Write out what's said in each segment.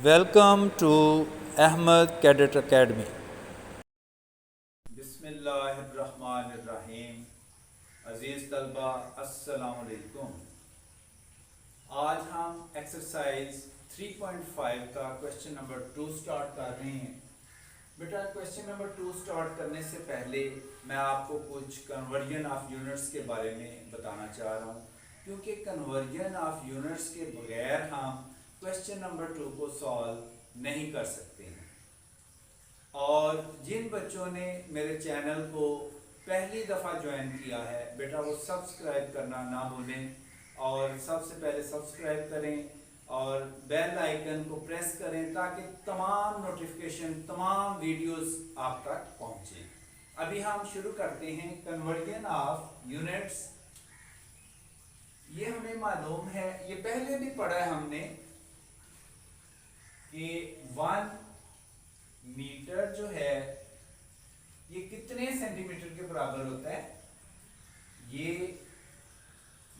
Welcome to Ahmed Cadet Academy. बिस्मिल्लाहिर्रहमानिर्रहीम। अज़ीज़ तलबा अस्सलाम वालेकुम। आज हम एक्सरसाइज 3.5 का क्वेश्चन नंबर 2 स्टार्ट कर रहे हैं। बेटा क्वेश्चन नंबर 2 स्टार्ट करने से पहले मैं आपको कुछ कन्वर्जन ऑफ यूनिट्स के बारे में बताना चाह रहा हूँ, क्योंकि कन्वर्जन ऑफ यूनिट्स के बगैर हम क्वेश्चन नंबर 2 को सॉल्व नहीं कर सकते हैं। और जिन बच्चों ने मेरे चैनल को पहली दफ़ा ज्वाइन किया है बेटा वो सब्सक्राइब करना ना भूलें, और सबसे पहले सब्सक्राइब करें और बेल आइकन को प्रेस करें ताकि तमाम नोटिफिकेशन तमाम वीडियोस आप तक पहुंचे। अभी हम शुरू करते हैं कन्वर्जन ऑफ यूनिट्स। ये हमें मालूम है, ये पहले भी पढ़ा है हमने कि 1 मीटर जो है ये कितने सेंटीमीटर के बराबर होता है। ये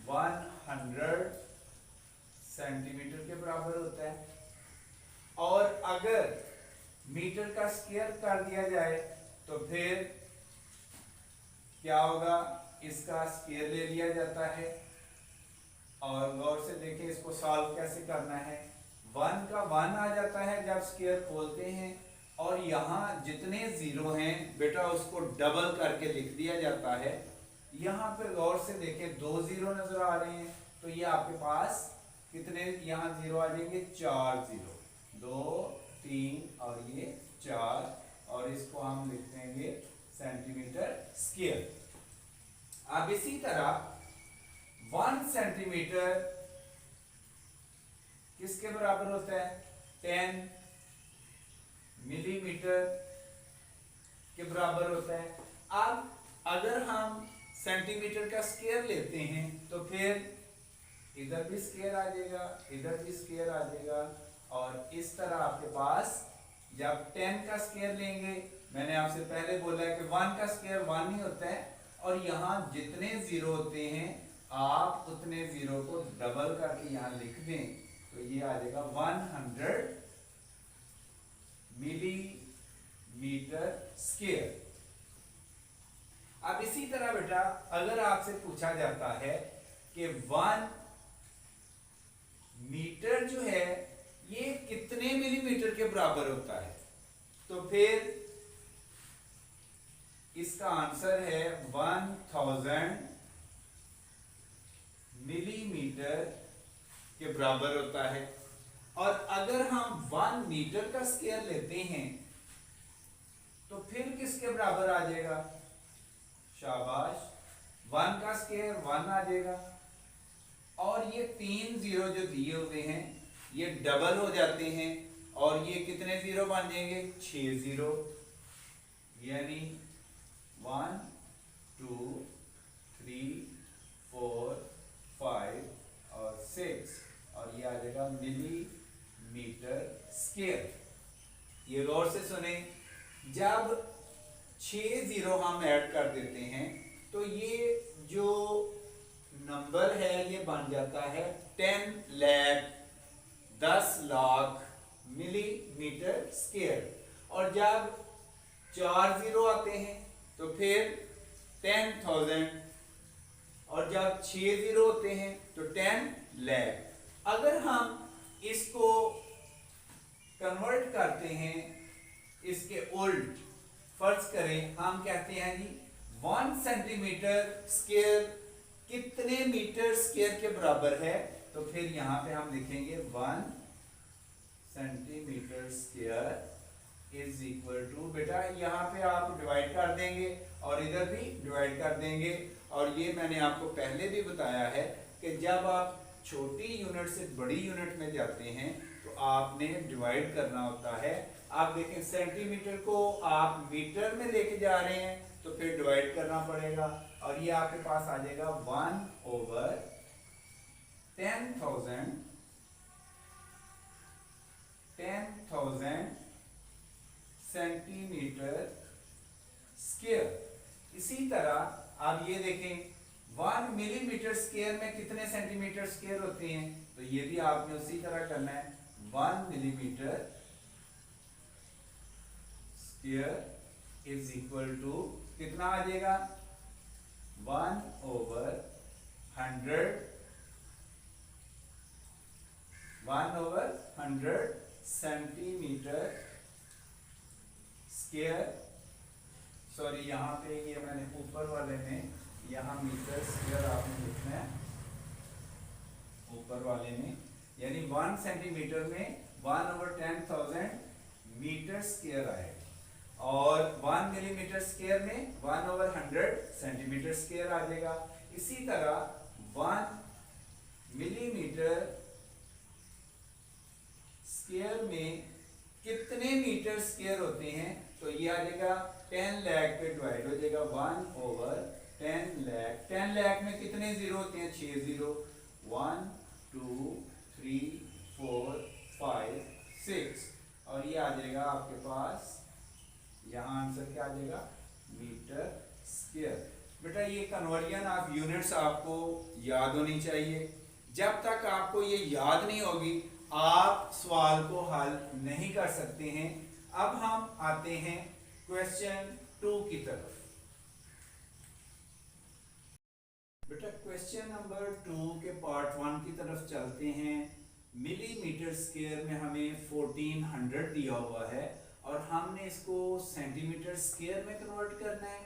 100 सेंटीमीटर के बराबर होता है। और अगर मीटर का स्क्वायर कर दिया जाए तो फिर क्या होगा, इसका स्क्वायर ले लिया जाता है। और गौर से देखें इसको सॉल्व कैसे करना है। 1 का 1 आ जाता है जब स्क्वायर खोलते हैं, और यहाँ जितने जीरो हैं बेटा उसको डबल करके लिख दिया जाता है। यहाँ पे गौर से देखें 2 जीरो नजर आ रहे हैं, तो ये आपके पास कितने यहाँ जीरो आ जाएंगे, 4 जीरो, 2 3 और ये 4, और इसको हम लिख देंगे सेंटीमीटर स्क्वायर। अब इसी तरह 1 सेंटीमीटर किसके बराबर होता है, 10 मिलीमीटर के बराबर होता है। अब अगर हम सेंटीमीटर का स्क्वायर लेते हैं तो फिर इधर भी स्क्वायर आ जाएगा, इधर भी स्क्वायर आ जाएगा, और इस तरह आपके पास जब 10 का स्क्वायर लेंगे, मैंने आपसे पहले बोला है कि 1 का स्क्वायर 1 ही होता है, और यहाँ जितने जीरो होते हैं आप उतने जीरो को डबल करके यहाँ लिख दें, तो ये आ जाएगा 100 मिलीमीटर स्क्वायर। अब इसी तरह बेटा अगर आपसे पूछा जाता है कि 1 मीटर जो है ये कितने मिलीमीटर के बराबर होता है, तो फिर इसका आंसर है 1000 मिलीमीटर के बराबर होता है। और अगर हम 1 मीटर का स्क्वायर लेते हैं तो फिर किसके बराबर आ जाएगा, शाबाश, 1 का स्क्वायर 1 आ जाएगा, और ये 3 जीरो जो दिए हुए हैं ये डबल हो जाते हैं, और ये कितने जीरो बन जाएंगे, 6 जीरो, यानी 1 2 3 4 5 और 6, और ये आ जाएगा मिलीमीटर स्क्वायर। ये गौर से सुने, जब 6 जीरो हम ऐड कर देते हैं तो ये जो नंबर है ये बन जाता है 10 लाख 10 लाख मिलीमीटर स्क्वायर। और जब 4 जीरो आते हैं तो फिर 10,000, और जब 6 जीरो होते हैं तो 10 लाख। अगर हम इसको कन्वर्ट करते हैं इसके उल्ट, फर्ज करें हम कहते हैं जी 1 सेंटीमीटर स्क्वायर कितने मीटर स्क्वायर के बराबर है, तो फिर यहां पे हम लिखेंगे 1 centimetre square is equal to, बेटा यहाँ पे आप डिवाइड कर देंगे और इधर भी डिवाइड कर देंगे। और ये मैंने आपको पहले भी बताया है कि जब आप छोटी यूनिट से बड़ी यूनिट में जाते हैं तो आपने डिवाइड करना होता है। आप देखें सेंटीमीटर को आप मीटर में लेके जा रहे हैं तो फिर डिवाइड करना पड़ेगा, और ये आपके पास आ जाएगा 1/10,000 सेंटीमीटर स्क्वायर। इसी तरह आप ये देखें 1 मिलीमीटर स्क्वायर में कितने सेंटीमीटर स्क्वायर होते हैं, तो ये भी आपने उसी तरह करना है 1 millimetre square is equal to कितना आ जाएगा 1/100 सेंटीमीटर स्क्वायर। सॉरी यहाँ पे ये मैंने ऊपर वाले में यहाँ मीटर स्क्वायर आपने लिखना है ऊपर वाले में, यानी 1 सेंटीमीटर में 1/10,000 मीटर स्क्वायर आएगा और 1 मिलीमीटर स्क्वायर में 1/100 सेंटीमीटर स्क्वायर आ जाएगा। इसी तरह 1 मिलीमीटर स्क्वायर में कितने मीटर स्क्वायर होते हैं, तो ये आ जाएगा 10 लाख पे डिवाइड हो जाएगा 1/10 लाख। 10 लाख में कितने जीरो होते हैं 6 जीरो, 1 2 3 4 5 6 और ये आ जाएगा आपके पास यहाँ आंसर क्या आ जाएगा मीटर स्क्वायर। बेटा ये कन्वर्जन ऑफ यूनिट्स आपको याद होनी चाहिए। जब तक आपको ये याद नहीं होगी आप सवाल को हल नहीं कर सकते हैं। अब हम आते हैं क्वेश्चन 2 की तरफ। बेटा क्वेश्चन नंबर 2 के पार्ट 1 की तरफ चलते हैं। मिलीमीटर स्क्वायर में हमें 1400 दिया हुआ है और हमने इसको सेंटीमीटर स्क्वायर में कन्वर्ट करना है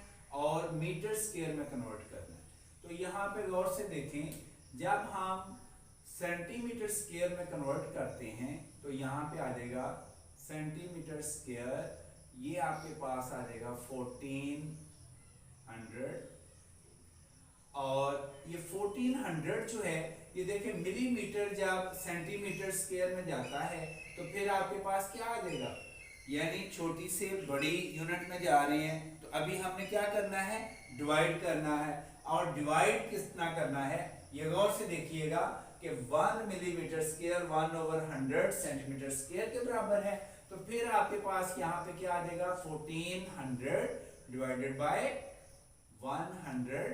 और मीटर स्क्वायर में कन्वर्ट करना है। तो यहाँ पे गौर से देखें, जब हम सेंटीमीटर स्क्वायर में कन्वर्ट करते हैं तो यहाँ पे आ जाएगा सेंटीमीटर स्क्वायर, ये आपके पास आ जाएगा 1400 और ये 1400 जो है ये देखें मिलीमीटर जब सेंटीमीटर स्क्वायर में जाता है तो फिर आपके पास क्या आ जाएगा, यानी छोटी से बड़ी यूनिट में जा रहे हैं। तो अभी हमने क्या करना है डिवाइड करना है और डिवाइड कितना करना है ये गौर से देखिएगा कि 1 मिलीमीटर स्क्वायर 1/100 सेंटीमीटर स्क्वायर के बराबर है। तो फिर आपके पास यहाँ पे क्या आ जाएगा 1400 डिवाइडेड बाय 100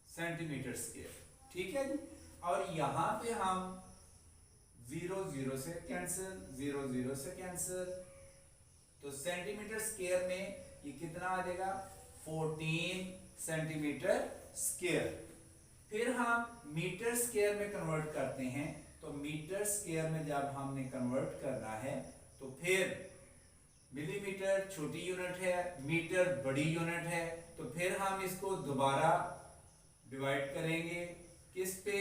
सेंटीमीटर स्क्वायर, ठीक है जी। और यहाँ पे हम 0 0 से कैंसिल, 0 0 से कैंसिल, तो सेंटीमीटर स्क्वायर में ये कितना आ जाएगा 14 सेंटीमीटर स्क्वायर। फिर हम मीटर स्क्वायर में कन्वर्ट करते हैं, तो मीटर स्क्वायर में जब हमने कन्वर्ट करना है तो फिर मिलीमीटर छोटी यूनिट है, मीटर बड़ी यूनिट है, तो फिर हम इसको दोबारा डिवाइड करेंगे किस पे,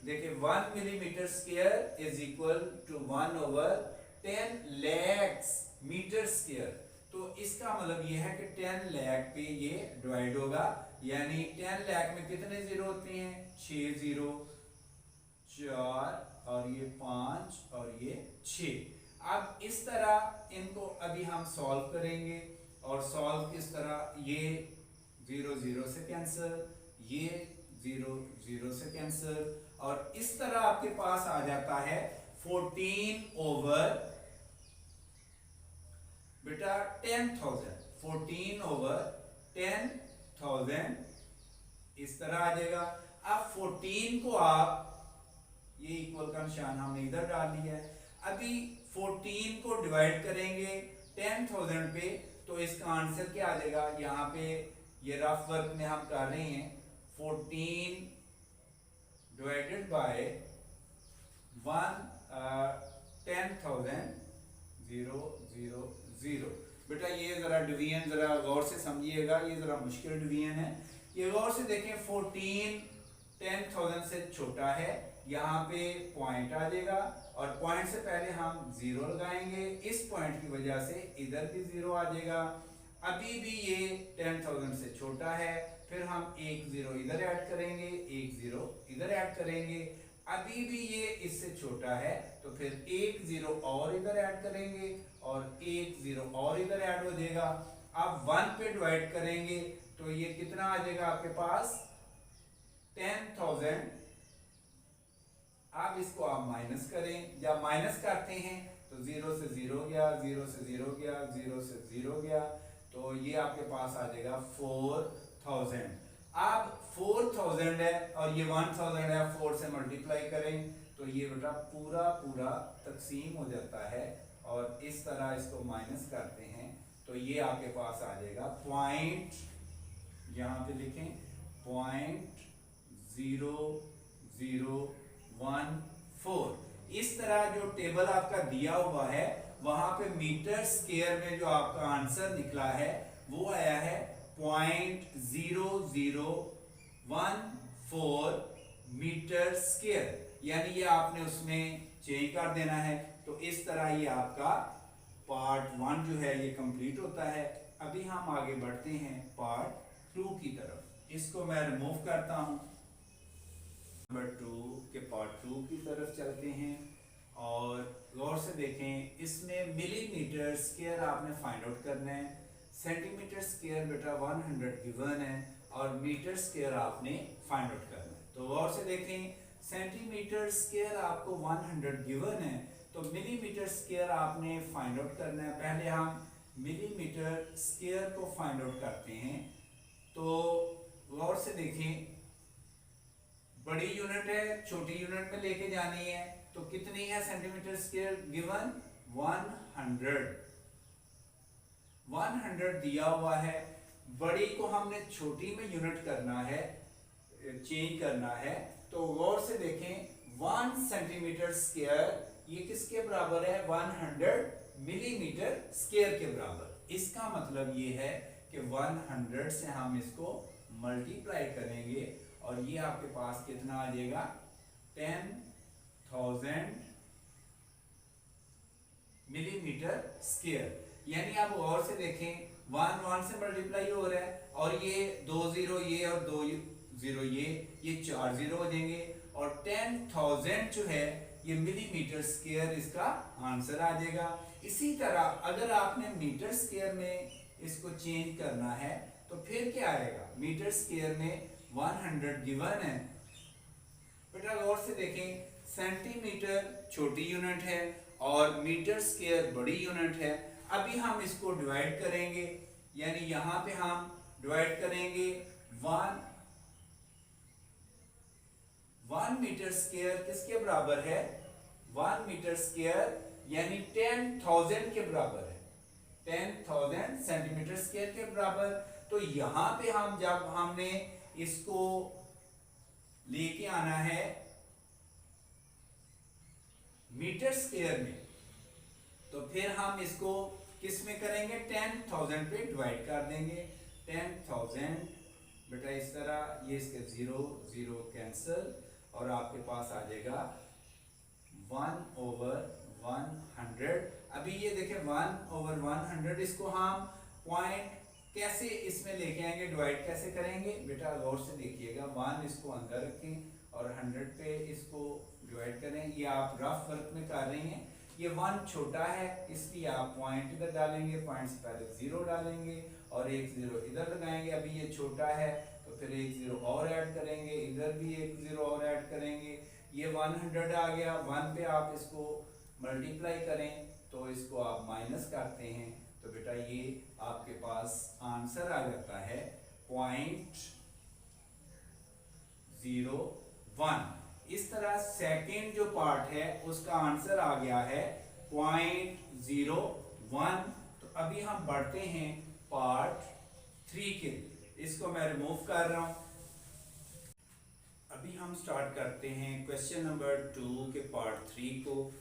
देखिए 1 millimetre square is equal to 1/10 lakh metre square. तो इसका मतलब ये है कि 10 लाख पे ये डिवाइड होगा, यानी 10 लाख में कितने जीरो होते हैं 6 जीरो, 4 और ये 5 और ये 6। अब इस तरह इनको अभी हम सॉल्व करेंगे और सॉल्व किस तरह, ये 0 0 से कैंसिल, ये 0 0 से कैंसिल और इस तरह आपके पास आ जाता है 14/10,000 इस तरह आ जाएगा। अब 14 को आप ये इक्वल का निशान हमने इधर डाल दिया है, अभी 14 को डिवाइड करेंगे 10,000 पे तो इसका आंसर क्या आ जाएगा, यहाँ पे ये रफ वर्क में हम कर रहे हैं 14 डिवाइडेड बाय 10,000 0 0 0। बेटा ये जरा डिवीजन जरा गौर से समझिएगा, ये जरा मुश्किल डिवीजन है। ये गौर से देखें 14 10,000 से छोटा है, यहाँ पे पॉइंट आ जाएगा और पॉइंट से पहले हम 0 लगाएंगे, इस पॉइंट की वजह से इधर भी 0 आ जाएगा। अभी भी ये 10,000 से छोटा है, फिर हम एक 0 इधर ऐड करेंगे, एक 0 इधर ऐड करेंगे। अभी भी ये इससे छोटा है तो फिर एक 0 और इधर ऐड करेंगे और एक 0 और इधर ऐड हो जाएगा। अब 1 पे डिवाइड करेंगे तो ये कितना आ जाएगा आपके पास 10,000। अब इसको आप माइनस करें, जब माइनस करते हैं तो 0 से 0 गया, 0 से 0 गया, 0 से 0 गया, तो ये आपके पास आ जाएगा 4000। अब 4000 है और ये 1000 है, 4 से मल्टीप्लाई करें तो ये बेटा पूरा पूरा तकसीम हो जाता है और इस तरह इसको माइनस करते हैं तो ये आपके पास आ जाएगा पॉइंट, यहाँ पे लिखें 0.0014। इस तरह जो टेबल आपका दिया हुआ है वहां पे मीटर स्क्वायर में जो आपका आंसर निकला है वो आया है 0.0014 मीटर स्क्वायर, यानी ये आपने उसमें चेंज कर देना है। तो इस तरह ये आपका पार्ट 1 जो है ये कंप्लीट होता है। अभी हम आगे बढ़ते हैं पार्ट 2 की तरफ। इसको मैं रिमूव करता हूं, नंबर 2 के पार्ट 2 की तरफ चलते हैं और गौर से देखें। इसमें मिलीमीटर स्क्वायर आपने फाइंड आउट करना है, सेंटीमीटर स्क्वायर बेटा 100 गिवन है और मीटर स्क्वायर आपने फाइंड आउट करना है। तो गौर से देखें, सेंटीमीटर स्क्वायर आपको 100 गिवन है तो मिलीमीटर स्क्वायर आपने फाइंड आउट करना है। पहले हम मिलीमीटर स्क्वायर को फाइंड आउट करते हैं। तो गौर से देखें, बड़ी यूनिट है छोटी यूनिट में लेके जानी है तो कितनी है सेंटीमीटर स्क्वायर गिवन 100 दिया हुआ है। बड़ी को हमने छोटी में यूनिट करना है, चेंज करना है। तो गौर से देखें 1 सेंटीमीटर स्क्वायर ये किसके बराबर है 100 मिलीमीटर स्क्वायर के बराबर। इसका मतलब ये है कि 100 से हम इसको मल्टीप्लाई करेंगे और ये आपके पास कितना आ जाएगा 10,000 मिलीमीटर स्क्वायर। यानी आप गौर से देखें 1 से मल्टीप्लाई हो रहा है और ये 2 0 ये और 2 0 ये 4 0 हो जाएंगे और 10,000 जो है ये मिलीमीटर स्क्वायर इसका आंसर आ जाएगा। इसी तरह अगर आपने मीटर स्क्वायर में इसको चेंज करना है तो फिर क्या आएगा, मीटर स्क्वायर में 100 गिवन है। बेटा गौर से देखें, सेंटीमीटर छोटी यूनिट है और मीटर स्क्वायर बड़ी यूनिट है। अभी हम इसको डिवाइड करेंगे, यानी यहां पे हम डिवाइड करेंगे 1 मीटर स्क्वायर किसके बराबर है 1 मीटर स्क्वायर यानी 10,000 के बराबर है, 10,000 सेंटीमीटर स्क्वायर के बराबर। तो यहां पे हम जब हमने इसको लेके आना है मीटर स्क्वायर में तो फिर हम इसको किस में करेंगे 10,000 पे डिवाइड कर देंगे। 10,000 बेटा इस तरह ये इसके 0 0 कैंसिल और आपके पास आ जाएगा 1/100। अभी ये देखें 1/100 इसको हम पॉइंट कैसे इसमें लेके आएंगे, डिवाइड कैसे करेंगे बेटा गौर से देखिएगा। 1 इसको अंदर रखें और 100 पे इसको डिवाइड करें। ये आप रफ वर्क में कर रहे हैं, ये 1 छोटा है इसलिए आप पॉइंट इधर डालेंगे, पॉइंट से पहले 0 डालेंगे और एक 0 इधर लगाएंगे। अभी ये छोटा है तो फिर एक 0 और ऐड करेंगे, इधर भी एक 0 और ऐड करेंगे। ये 100 आ गया, 1 पे आप इसको मल्टीप्लाई करें तो इसको आप माइनस करते हैं तो बेटा ये आपके पास आंसर आ जाता है 0.01। इस तरह सेकंड जो पार्ट है उसका आंसर आ गया है 0.01। तो अभी हम बढ़ते हैं पार्ट 3 के, इसको मैं रिमूव कर रहा हूं। अभी हम स्टार्ट करते हैं क्वेश्चन नंबर 2 के पार्ट 3 को।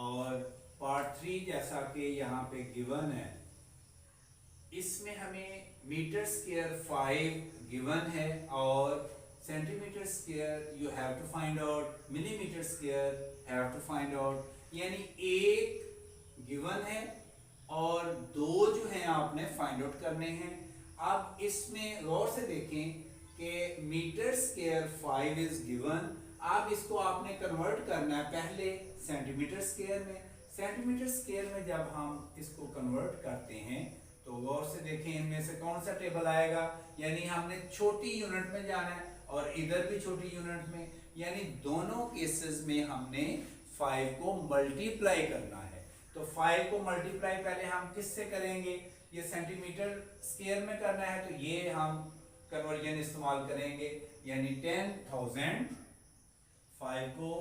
और पार्ट 3 जैसा कि यहाँ पे गिवन है, इसमें हमें मीटर स्क्वायर 5 गिवन है और centimetre square you have to find out, millimetre square have to find out. यानी एक गिवन है और 2 जो हैं आपने फाइंड आउट करने हैं। अब इसमें गौर से देखें कि मीटर स्क्वायर 5 इज गिवन। अब इसको आपने कन्वर्ट करना है पहले सेंटीमीटर स्क्वायर में। सेंटीमीटर स्क्वायर में जब हम इसको कन्वर्ट करते हैं तो गौर से देखें इनमें से कौन सा टेबल आएगा, यानी हमने छोटी यूनिट में जाना है और इधर भी छोटी यूनिट में, यानी दोनों केसेस में हमने 5 को मल्टीप्लाई करना है। तो 5 को मल्टीप्लाई पहले हम किससे करेंगे, ये सेंटीमीटर स्क्वायर में करना है तो ये हम कन्वर्जन इस्तेमाल करेंगे, यानी 10,000 5 को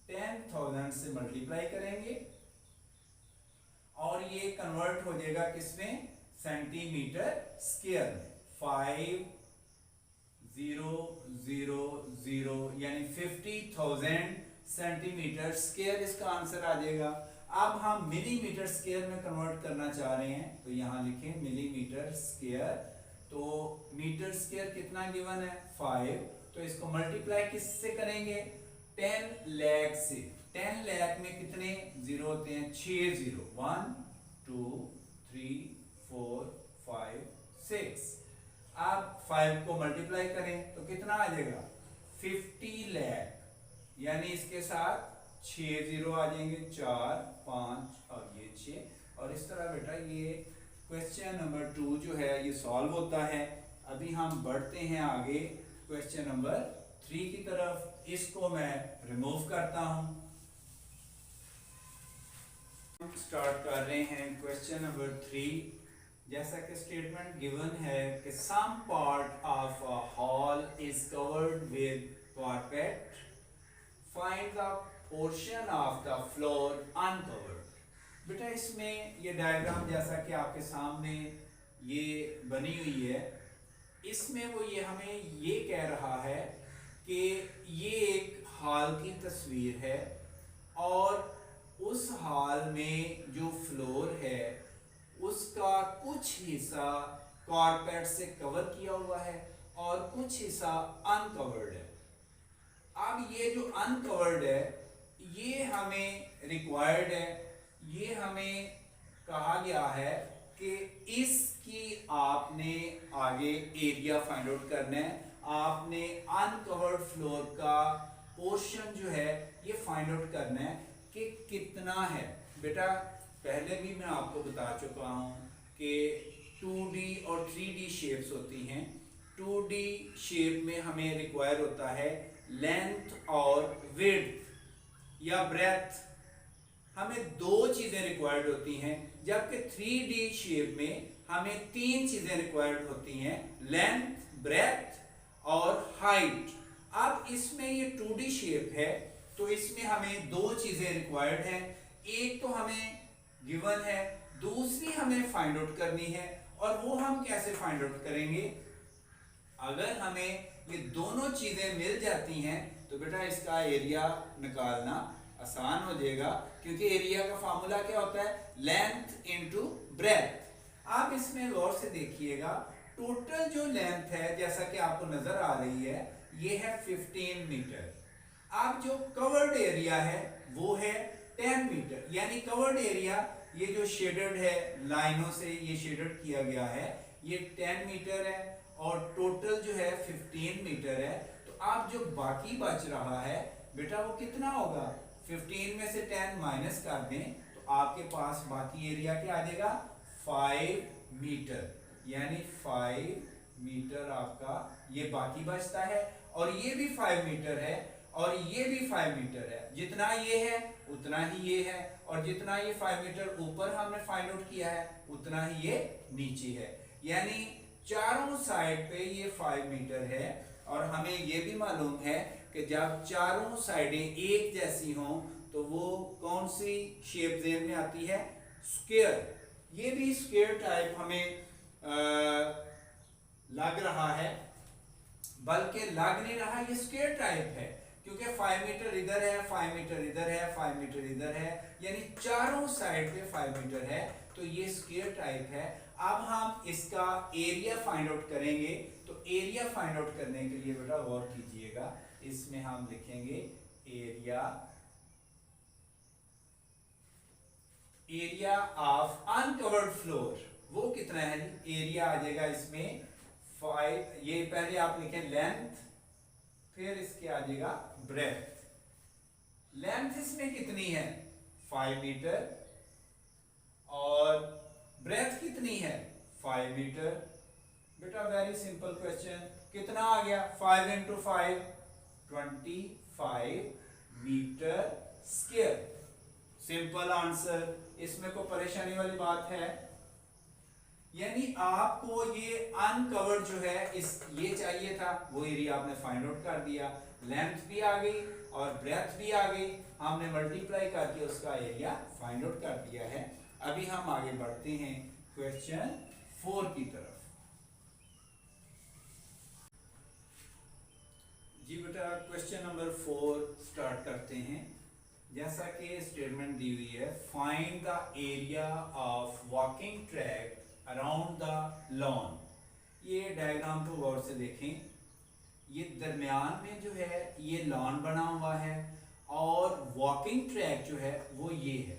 10,000 से मल्टीप्लाई करेंगे और ये कन्वर्ट हो जाएगा किसमें, सेंटीमीटर स्क्वायर में। 5000 यानी 50,000 सेंटीमीटर स्क्वायर इसका आंसर आ जाएगा। अब हम मिलीमीटर स्क्वायर में कन्वर्ट करना चाह रहे हैं तो यहां लिखें मिलीमीटर स्क्वायर। तो मीटर स्क्वायर कितना गिवन है 5, तो इसको मल्टीप्लाई किससे करेंगे 10 लाख से। 10 लाख में कितने जीरो होते हैं, 6 जीरो, 1 2 3 4 5 6। आप 5 को मल्टीप्लाई करें तो कितना आ जाएगा 50 लाख, यानी इसके साथ 6 जीरो आ जाएंगे, 4 5 और ये 6। और इस तरह बेटा ये क्वेश्चन नंबर 2 जो है ये सॉल्व होता है। अभी हम बढ़ते हैं आगे क्वेश्चन नंबर 3 की तरफ। इसको मैं रिमूव करता हूं। स्टार्ट कर रहे हैं क्वेश्चन नंबर 3। जैसा कि स्टेटमेंट गिवन है कि some part of a hall is covered with carpet, find the portion of the floor uncovered. बेटा इसमें ये डायग्राम जैसा कि आपके सामने ये बनी हुई है, इसमें वो ये हमें ये कह रहा है कि ये एक हॉल की तस्वीर है और उस हॉल में जो फ्लोर है उसका कुछ हिस्सा कारपेट से कवर किया हुआ है और कुछ हिस्सा अनकवर्ड है। अब ये जो अनकवर्ड है ये हमें रिक्वायर्ड है, ये हमें कहा गया है कि इसकी आपने आगे एरिया फाइंड आउट करना है। आपने अनकवर्ड फ्लोर का पोर्शन जो है ये फाइंड आउट करना है कि कितना है। बेटा पहले भी मैं आपको बता चुका हूं कि 2D और 3D शेप्स होती हैं। 2D शेप में हमें रिक्वायर होता है लेंथ और विड्थ या ब्रेथ, हमें 2 चीजें रिक्वायर्ड होती हैं। जबकि 3D शेप में हमें 3 चीजें रिक्वायर्ड होती हैं, लेंथ, ब्रेथ और हाइट। अब इसमें ये 2D शेप है तो इसमें हमें 2 चीजें रिक्वायर्ड हैं। एक तो हमें गिवन है, दूसरी हमें फाइंड आउट करनी है। और वो हम कैसे फाइंड आउट करेंगे, अगर हमें ये दोनों चीजें मिल जाती हैं तो बेटा इसका एरिया निकालना आसान हो जाएगा, क्योंकि एरिया का फार्मूला क्या होता है लेंथ इनटू ब्रेथ। आप इसमें गौर से देखिएगा, टोटल जो लेंथ है जैसा कि आपको नजर आ रही है ये है 15 मीटर। अब जो कवर्ड एरिया है वो है 10 मीटर, यानी कवर्ड एरिया ये जो शेडेड है लाइनों से ये शेडेड किया गया है ये 10 मीटर है और टोटल जो है 15 मीटर है। तो आप जो बाकी बच रहा है बेटा वो कितना होगा, 15 में से 10 माइनस कर दें तो आपके पास बाकी एरिया क्या आ जाएगा 5 मीटर, यानी 5 मीटर आपका ये बाकी बचता है। और ये भी 5 मीटर है और ये भी 5 मीटर है। जितना ये है उतना ही ये है और जितना ये 5 मीटर ऊपर हमने फाइंड आउट किया है उतना ही ये नीचे है, यानी चारों साइड पे ये 5 मीटर है। और हमें ये भी मालूम है कि जब चारों साइडें एक जैसी हों तो वो कौन सी शेप ज़हन में आती है, स्क्वायर। ये भी स्क्वायर टाइप हमें लग रहा है, बल्कि लग नहीं रहा, ये स्क्वायर टाइप है क्योंकि 5 मीटर इधर है, 5 मीटर इधर है, 5 मीटर इधर है, यानी चारों साइड पे 5 मीटर है, तो ये स्क्वायर टाइप है। अब हम इसका एरिया फाइंड आउट करेंगे। तो एरिया फाइंड आउट करने के लिए बेटा गौर कीजिएगा, इसमें हम लिखेंगे एरिया ऑफ अनकवर्ड फ्लोर। वो कितना है, एरिया आ जाएगा इसमें 5, ये पहले आप लिखें लेंथ, फिर इसके आ जाएगा ब्रेथ। लेंथ इसमें कितनी है 5 मीटर और ब्रेथ कितनी है 5 मीटर। बेटा वेरी सिंपल क्वेश्चन, कितना आ गया 5 into 5 25 metre square. Simple answer, इसमें कोई परेशानी वाली बात है यानी आपको ये अनकवर्ड जो है इस ये चाहिए था, वो एरिया आपने फाइंड आउट कर दिया, लेंथ भी आ गई और ब्रेथ भी आ गई, हमने मल्टीप्लाई करके उसका एरिया फाइंड आउट कर दिया है। अभी हम आगे बढ़ते हैं क्वेश्चन 4 की तरफ। जी बेटा क्वेश्चन नंबर 4 स्टार्ट करते हैं। जैसा कि स्टेटमेंट दी हुई है, find the area of walking track around the lawn. ये डायग्राम को गौर से देखें, ये दरमियान में जो है ये लॉन बना हुआ है और वॉकिंग ट्रैक जो है वो ये है,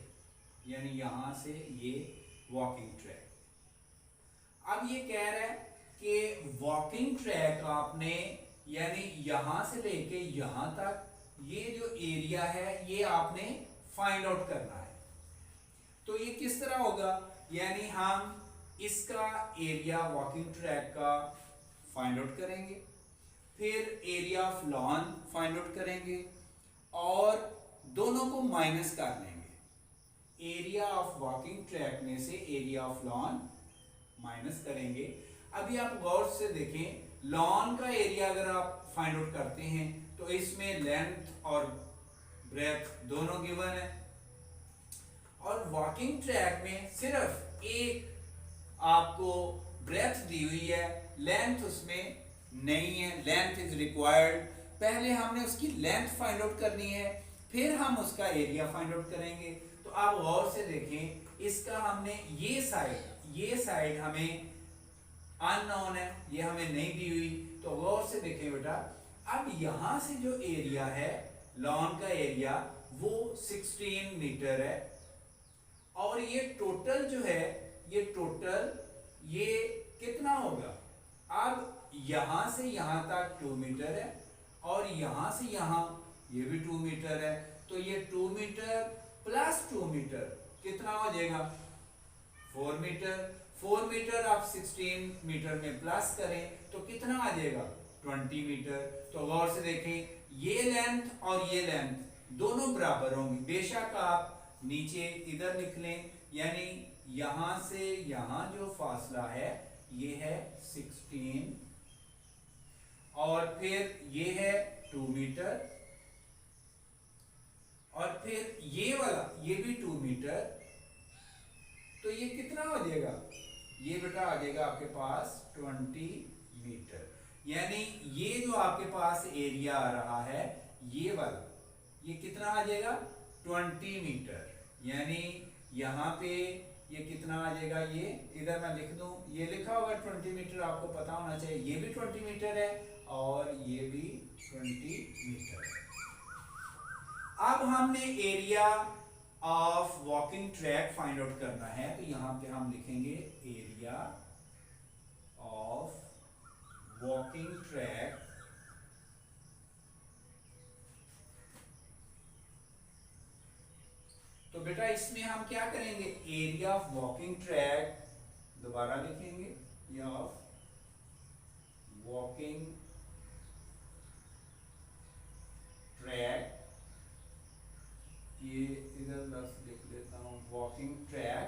यानी यहां से ये वॉकिंग ट्रैक। अब ये कह रहा है कि वॉकिंग ट्रैक आपने यानी यहां से लेके यहां तक ये जो एरिया है ये आपने फाइंड आउट करना है। तो ये किस तरह होगा, यानी हम इसका एरिया वॉकिंग ट्रैक का फाइंड आउट करेंगे, फिर area of lawn find out करेंगे और दोनों को माइनस कर लेंगे। एरिया ऑफ वॉकिंग ट्रैक में से एरिया ऑफ लॉन माइनस करेंगे। अभी आप गौर से देखें, लॉन का एरिया अगर आप फाइंड आउट करते हैं तो इसमें लेंथ और ब्रेथ दोनों गिवन है और वॉकिंग ट्रैक में सिर्फ एक आपको ब्रेथ दी हुई है, लेंथ उसमें नहीं है, लेंथ इज रिक्वायर्ड। पहले हमने उसकी लेंथ फाइंड आउट करनी है, फिर हम उसका एरिया फाइंड आउट करेंगे। तो आप गौर से देखें, इसका हमने ये साइड हमें अननोन है, ये हमें नहीं दी हुई, तो गौर से देखें बेटा। अब यहां से जो एरिया है लॉन का एरिया वो 16 मीटर है और ये टोटल जो है ये टोटल ये कितना होगा। अब यहां से यहां तक 2 मीटर है और यहां से यहां ये भी 2 मीटर है, तो ये 2 मीटर प्लस 2 मीटर कितना हो जाएगा 4 मीटर। 4 मीटर आप 16 मीटर में प्लस करें तो कितना आ जाएगा 20 मीटर। तो गौर से देखें, ये लेंथ और ये लेंथ दोनों बराबर होंगी। बेशक आप नीचे इधर लिख लें, यानी यहां से यहां जो फासला है ये है 16 और फिर ये है 2 मीटर और फिर ये वाला ये भी 2 मीटर, तो ये कितना हो जाएगा, ये बेटा आ जाएगा आपके पास 20 मीटर। यानी ये जो आपके पास एरिया आ रहा है ये वाला, ये कितना आ जाएगा 20 मीटर। यानी यहां पे ये कितना आ जाएगा, ये इधर मैं लिख दूं, ये लिखा होगा 20 मीटर, आपको पता होना चाहिए। ये भी 20 मीटर है और ये भी 20 मीटर है। अब हमने area of walking track find out करना है, तो यहां पे हम लिखेंगे एरिया ऑफ वॉकिंग ट्रैक तो बेटा इसमें हम क्या करेंगे, एरिया ऑफ वॉकिंग ट्रैक दोबारा लिखेंगे, एरिया ऑफ वॉकिंग ट्रैक, ये इधर बस लिख लेता हूं वॉकिंग ट्रैक,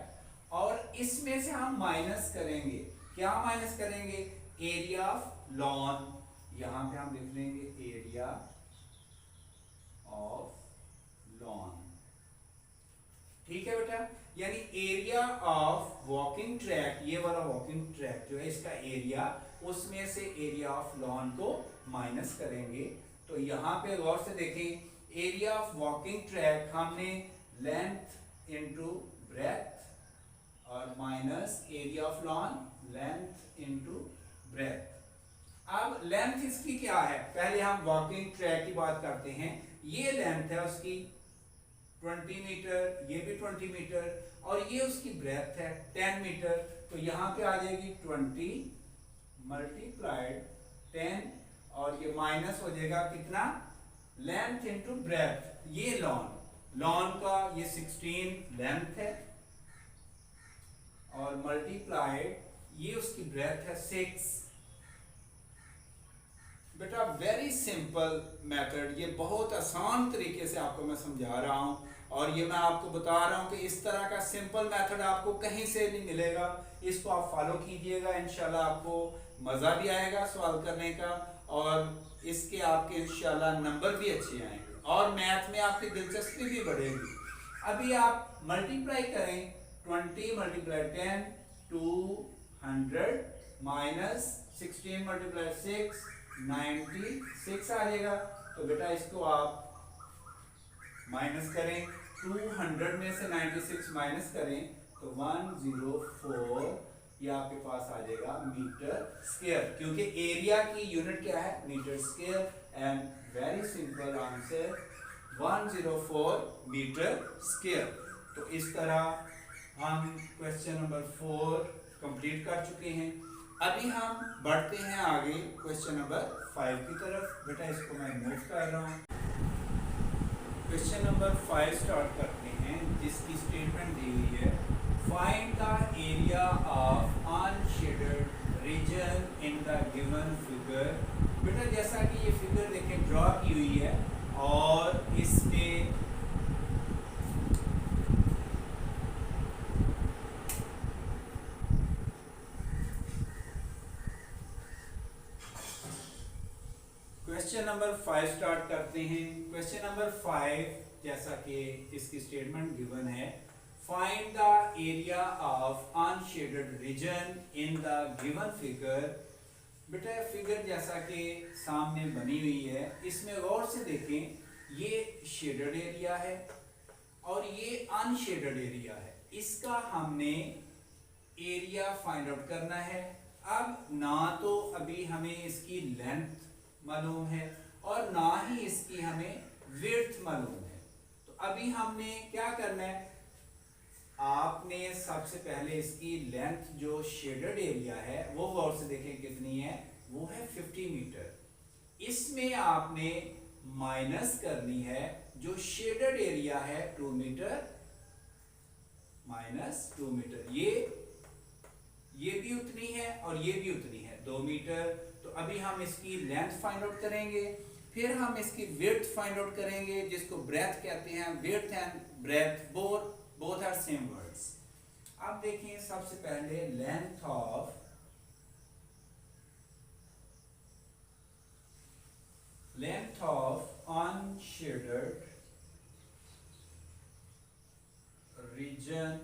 और इसमें से हम माइनस करेंगे, क्या माइनस करेंगे, एरिया ऑफ लॉन। यहां पे हम लिख लेंगे एरिया ऑफ लॉन। ठीक है बेटा, यानी एरिया ऑफ वॉकिंग ट्रैक, ये वाला वॉकिंग ट्रैक जो है इसका एरिया, उसमें से एरिया ऑफ लॉन को माइनस करेंगे। तो यहां पे गौर से देखें, एरिया ऑफ वॉकिंग ट्रैक हमने लेंथ इनटू ब्रेथ और minus area of lawn length into breadth. अब लेंथ इसकी क्या है, पहले हम वॉकिंग ट्रैक की बात करते हैं। ये लेंथ है उसकी 20 मीटर, ये भी 20 मीटर और ये उसकी ब्रेथ है 10 मीटर। तो यहां पे आ जाएगी 20 मल्टीप्लाइड 10 और ये माइनस हो जाएगा कितना, लेंथ इनटू ब्रेथ। ये लॉन का ये 16 लेंथ है और मल्टीप्लाइड ये उसकी ब्रेथ है 6। बेटा वेरी सिंपल मेथड, ये बहुत आसान तरीके से आपको मैं समझा रहा हूं और ये मैं आपको बता रहा हूँ कि इस तरह का सिंपल मेथड आपको कहीं से नहीं मिलेगा। इसको आप फॉलो कीजिएगा, इंशाल्लाह आपको मज़ा भी आएगा सवाल करने का और इसके आपके इंशाल्लाह नंबर भी अच्छे आएंगे और मैथ में आपकी दिलचस्पी भी बढ़ेगी। अभी आप मल्टीप्लाई करें 20 मल्टीप्लाई 10 200 माइनस 16 मल्टीप्लाई 6 96 आ जाएगा। तो बेटा इसको आप माइनस करें, 200 में से 96 माइनस करें तो 104 ये आपके पास आ जाएगा मीटर स्क्वायर, क्योंकि एरिया की यूनिट क्या है metre square. And very simple answer 104 metre square. तो इस तरह हम क्वेश्चन नंबर 4 कंप्लीट कर चुके हैं। अभी हम बढ़ते हैं आगे क्वेश्चन नंबर 5 की तरफ। बेटा इसको मैं मूव कर रहा हूँ। क्वेश्चन नंबर 5 स्टार्ट करते हैं, जिसकी स्टेटमेंट दी हुई है find the area of unshaded region in the given figure. बेटा जैसा कि ये फिगर देखें ड्रॉ की हुई है और इसमें क्वेश्चन नंबर 5 स्टार्ट करते हैं। क्वेश्चन नंबर 5 जैसा कि इसकी स्टेटमेंट गिवन है find the area of unshaded region in the given figure. बेटा फिगर जैसा कि सामने बनी हुई है, इसमें गौर से देखें, ये शेडेड एरिया है और ये अनशेडेड एरिया है। इसका हमने एरिया फाइंड आउट करना है। अब ना तो अभी हमें इसकी लेंथ मालूम है और ना ही इसकी हमें विड्थ मालूम है। तो अभी हमने क्या करना है, आपने सबसे पहले इसकी लेंथ जो शेडेड एरिया है वो गौर से देखें कितनी है, वो है 50 मीटर। इसमें आपने माइनस करनी है जो शेडेड एरिया है 2 मीटर माइनस 2 मीटर। ये भी उतनी है और ये भी उतनी है 2 मीटर। तो अभी हम इसकी लेंथ फाइंड आउट करेंगे, फिर हम इसकी विड्थ फाइंड आउट करेंगे जिसको ब्रेथ कहते हैं। Width and breadth both are same words. अब देखिए सबसे पहले लेंथ ऑफ अनशेडेड रीजन।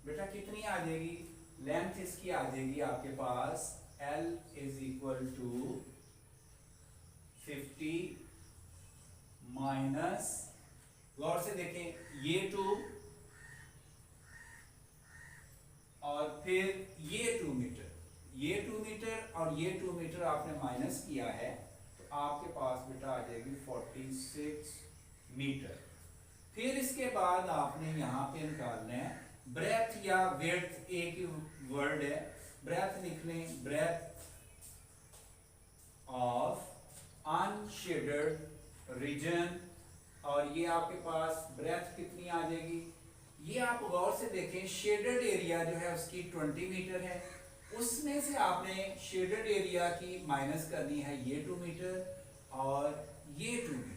बेटा कितनी आ जाएगी, लेंथ इसकी आ जाएगी आपके पास L is equal to 50 minus, गौर से देखें, ये 2 और फिर ये 2 मीटर, ये 2 मीटर और ये 2 मीटर आपने माइनस किया है तो आपके पास बेटा आ जाएगी 46 मीटर। फिर इसके बाद आपने यहाँ पे निकालना है ब्रेथ या विड्थ, एक ही वर्ड है। ब्रेथ लिख लें, ब्रेथ ऑफ अनशेडेड रीजन, और ये आपके पास ब्रेथ कितनी आ जाएगी, ये आप गौर से देखें, शेडेड एरिया जो है उसकी 20 मीटर है, उसमें से आपने शेडेड एरिया की माइनस करनी है ये 2 मीटर और ये 2 मीटर,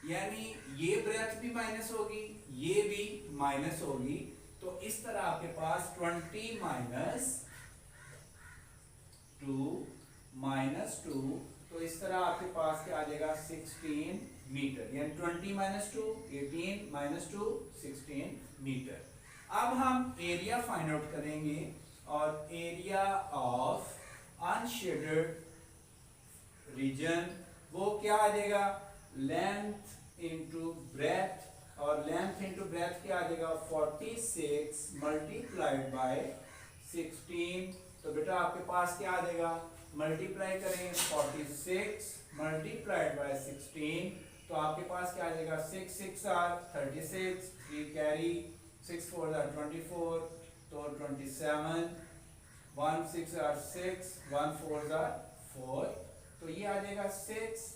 यानी ये ब्रेथ भी माइनस होगी, ये भी माइनस होगी। तो इस तरह आपके पास 20 माइनस 2, तो इस तरह आपके पास क्या आ जाएगा 16 मीटर, यानी 20 माइनस 2 18 माइनस 2 16 मीटर। अब हम एरिया फाइंड आउट करेंगे और एरिया ऑफ अनशेडेड रीजन वो क्या आ जाएगा, लेंथ इंटू ब्रेथ, और लेंथ इंटू ब्रेथ क्या आ जाएगा 46 मल्टीप्लाइड बाय 16। तो बेटा आपके पास क्या आ जाएगा, मल्टीप्लाई करें 46 मल्टीप्लाइड बाय 16, तो आपके पास क्या आ जाएगा 6 6 आर 36, 3 कैरी 6 4 आर 24, तो 27, 1 6 आर 6, 1 4 आर 4, तो ये आ जाएगा 6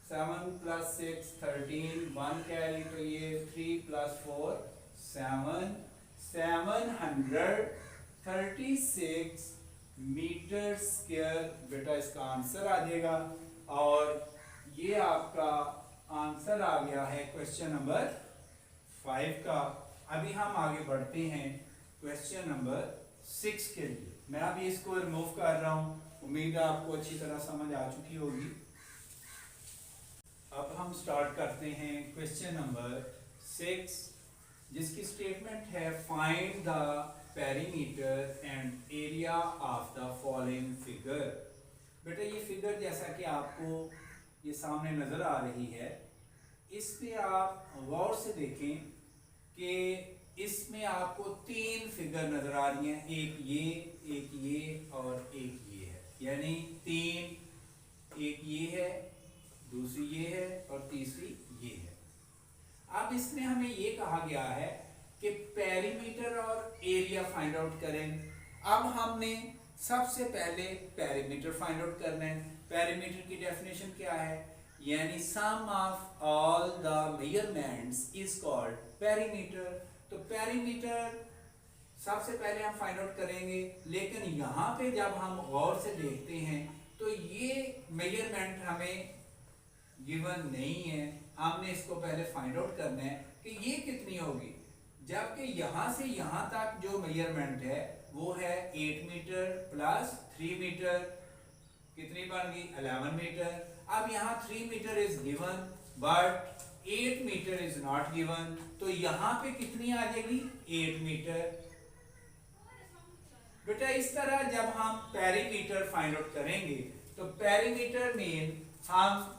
7 प्लस 6 13, 1 कैरी, तो ये 3 प्लस 4 7, 736 मीटर स्क्वायर बेटा इसका आंसर आ जाएगा। और ये आपका आंसर आ गया है क्वेश्चन नंबर 5 का। अभी हम आगे बढ़ते हैं क्वेश्चन नंबर 6 के लिए। मैं अभी इसको रिमूव कर रहा हूं, उम्मीद है आपको अच्छी तरह समझ आ चुकी होगी। अब हम स्टार्ट करते हैं क्वेश्चन नंबर 6, जिसकी स्टेटमेंट है find the perimeter and area of the following figure. बेटा ये फिगर जैसा कि आपको ये सामने नजर आ रही है, इस पे आप गौर से देखें कि इसमें आपको 3 फिगर नजर आ रही हैं, एक ये और एक ये है, यानी 3, एक ये है, दूसरी ये है और तीसरी ये है। अब इसमें हमें ये कहा गया है कि पेरीमीटर और एरिया फाइंड आउट करें। अब हमने सबसे पहले पेरीमीटर फाइंड आउट करना है। पेरीमीटर की डेफिनेशन क्या है, यानी sum of all the measurements is called perimeter. तो पेरीमीटर सबसे पहले हम फाइंड आउट करेंगे, लेकिन यहाँ पे जब हम गौर से देखते हैं तो ये मेजरमेंट हमें गिवन नहीं है। हमने इसको पहले फाइंड आउट करना है कि ये कितनी होगी, जबकि यहाँ से यहाँ तक जो मेजरमेंट है वो है 8 मीटर प्लस 3 मीटर, कितनी बन गई 11 मीटर। अब यहाँ 3 metre is given but 8 metre is not given, तो यहाँ पे कितनी आ जाएगी 8 मीटर। बेटा इस तरह जब हम पेरीमीटर फाइंड आउट करेंगे तो पेरीमीटर मीन हम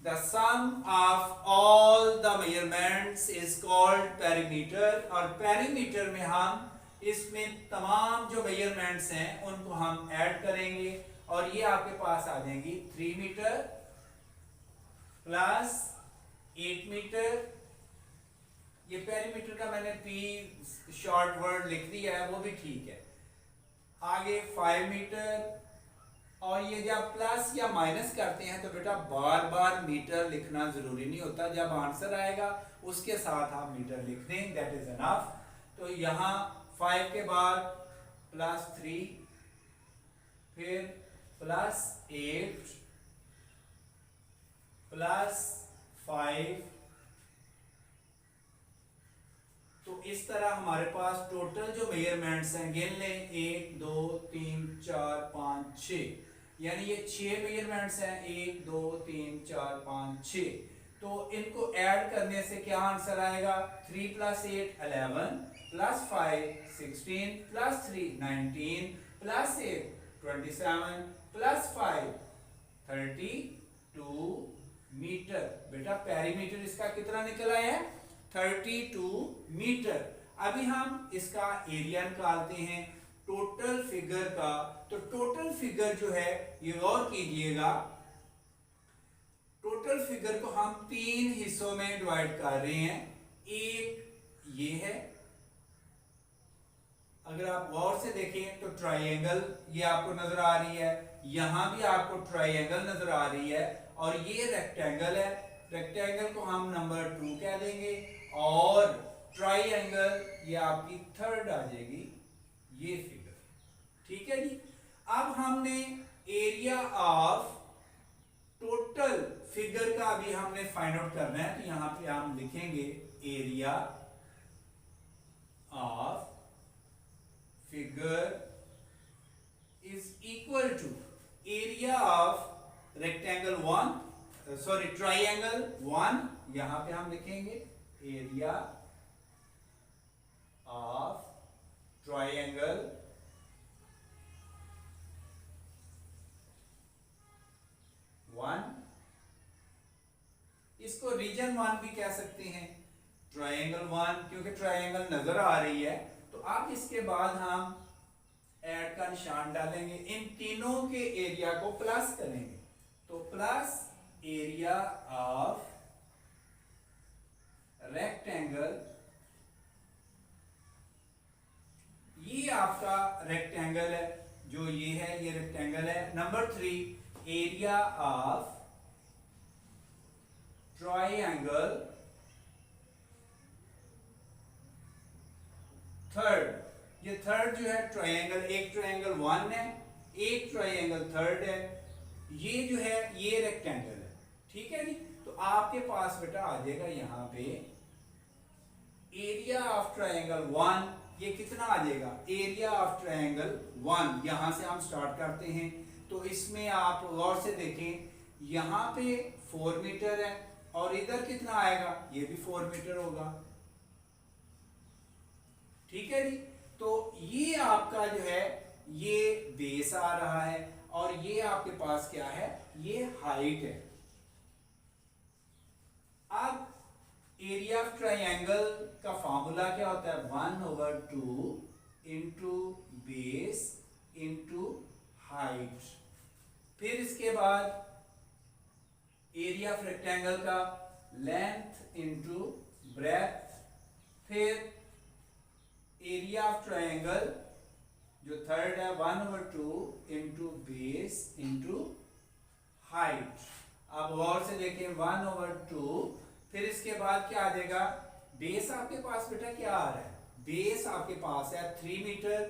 the sum of all the measurements is called perimeter, और perimeter में हम इसमें तमाम जो मेजरमेंट्स हैं उनको हम ऐड करेंगे और ये आपके पास आ जाएंगी 3 मीटर प्लस 8 मीटर। ये पेरीमीटर का मैंने पी शॉर्ट वर्ड लिख दिया है, वो भी ठीक है। आगे 5 मीटर, और ये जब प्लस या माइनस करते हैं तो बेटा बार बार मीटर लिखना जरूरी नहीं होता, जब आंसर आएगा उसके साथ आप मीटर लिख दें, दैट इज एनफ। तो यहाँ 5 के बाद प्लस 3, फिर प्लस 8 प्लस 5, तो इस तरह हमारे पास टोटल जो मेजरमेंट्स हैं गिन लें 1 2 3 4 5 6, यानी ये 6 मेजरमेंट्स हैं 1 2 3 4 5 6। तो इनको ऐड करने से क्या आंसर आएगा, 3 plus 8 11 plus 5 16 plus 3 19 plus 8 27 plus 5 32 metre. बेटा पेरीमीटर इसका कितना निकला है 32 मीटर। अभी हम इसका एरिया निकालते हैं टोटल फिगर का। तो टोटल फिगर जो है ये गौर कीजिएगा, टोटल फिगर को हम 3 हिस्सों में डिवाइड कर रहे हैं। एक ये है, अगर आप गौर से देखें तो ट्राइंगल ये आपको नजर आ रही है, यहां भी आपको ट्राइंगल नजर आ रही है, और ये रेक्टेंगल है। रेक्टेंगल को हम नंबर 2 कह देंगे, और ट्राइंगल ये आपकी 3rd आ जाएगी, ये फिगर। ठीक है जी। अब हमने एरिया ऑफ टोटल फिगर का भी हमने फाइंड आउट करना है, तो यहां पे हम लिखेंगे area of figure is equal to area of rectangle 1, sorry triangle 1, यहां पे हम लिखेंगे एरिया ऑफ ट्राइंगल 1, इसको रीजन 1 भी कह सकते हैं, ट्राइंगल 1, क्योंकि ट्राइंगल नजर आ रही है। तो अब इसके बाद हम ऐड का निशान डालेंगे, इन तीनों के एरिया को प्लस करेंगे, तो प्लस एरिया ऑफ रेक्टेंगल, ये आपका रेक्टेंगल है, जो ये है ये रेक्टेंगल है। Number 3 area of triangle 3rd, ये 3rd जो है ट्राइंगल, एक ट्राइंगल 1 है, एक ट्राइंगल 3rd है, ये जो है ये रेक्टेंगल है। ठीक है जी। तो आपके पास बेटा आ जाएगा यहाँ पे एरिया ऑफ ट्रायंगल 1, ये कितना आ जाएगा, एरिया ऑफ ट्रायंगल 1। यहां से हम स्टार्ट करते हैं, तो इसमें आप गौर से देखें, यहां पे 4 मीटर है और इधर कितना आएगा, ये भी 4 मीटर होगा। ठीक है जी। तो ये आपका जो है ये बेस आ रहा है और ये आपके पास क्या है, ये हाइट है। अब एरिया ऑफ ट्रायंगल का फॉर्मूला क्या होता है, 1/2 इंटू बेस इंटू हाइट। फिर इसके बाद एरिया ऑफ रेक्टेंगल का लेंथ इंटू ब्रेथ। फिर एरिया ऑफ ट्रायंगल जो थर्ड है 1/2 इंटू बेस इंटू हाइट। अब गौर से देखें 1/2, फिर इसके बाद क्या आ जाएगा, बेस आपके पास बेटा क्या आ रहा है, बेस आपके पास है 3 मीटर,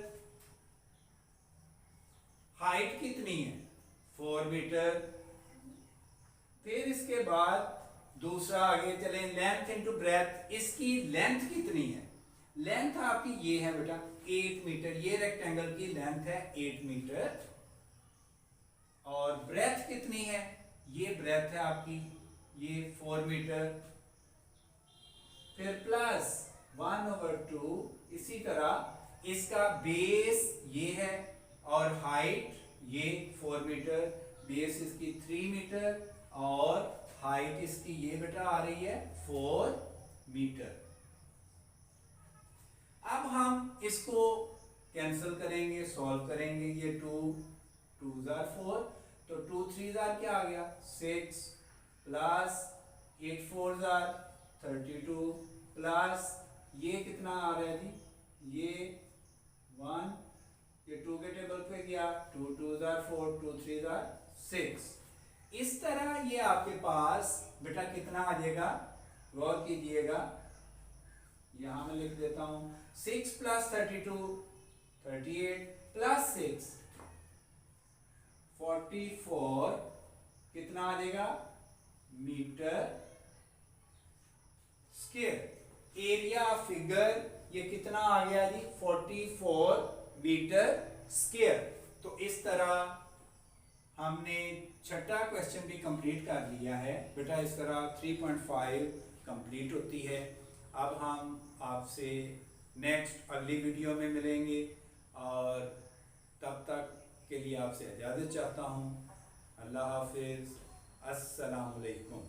हाइट कितनी है 4 मीटर। फिर इसके बाद दूसरा आगे चले, लेंथ इंटू ब्रेथ, इसकी लेंथ कितनी है, लेंथ आपकी ये है बेटा 8 मीटर, ये रेक्टेंगल की लेंथ है 8 मीटर। और ब्रेथ कितनी है, ये ब्रेथ है आपकी ये 4 मीटर। फिर प्लस 1/2, इसी तरह इसका बेस ये है और हाइट ये 4 मीटर, बेस इसकी 3 मीटर और हाइट इसकी ये बेटा आ रही है 4 मीटर। अब हम इसको कैंसिल करेंगे, सॉल्व करेंगे, ये 2 2s are 4, तो 2 3s are क्या आ गया 6 प्लस 8 4s are 32 प्लस ये कितना आ रहा है जी, ये 1, ये 2 के टेबल पे गया, 2 2s are 4 2 3s are 6। इस तरह ये आपके पास बेटा कितना आ जाएगा, गौर कीजिएगा, यहां मैं लिख देता हूं 6 प्लस 32 38 प्लस 6 44, कितना आ जाएगा मीटर स्क्वायर। एरिया फिगर ये कितना आ गया जी 44 मीटर स्क्वायर। तो इस तरह हमने छठा क्वेश्चन भी कंप्लीट कर लिया है बेटा। इस तरह 3.5 कंप्लीट होती है। अब हम आपसे नेक्स्ट अगली वीडियो में मिलेंगे और तब तक के लिए आपसे इजाज़त चाहता हूँ। अल्लाह हाफिज़, अस्सलाम वालेकुम।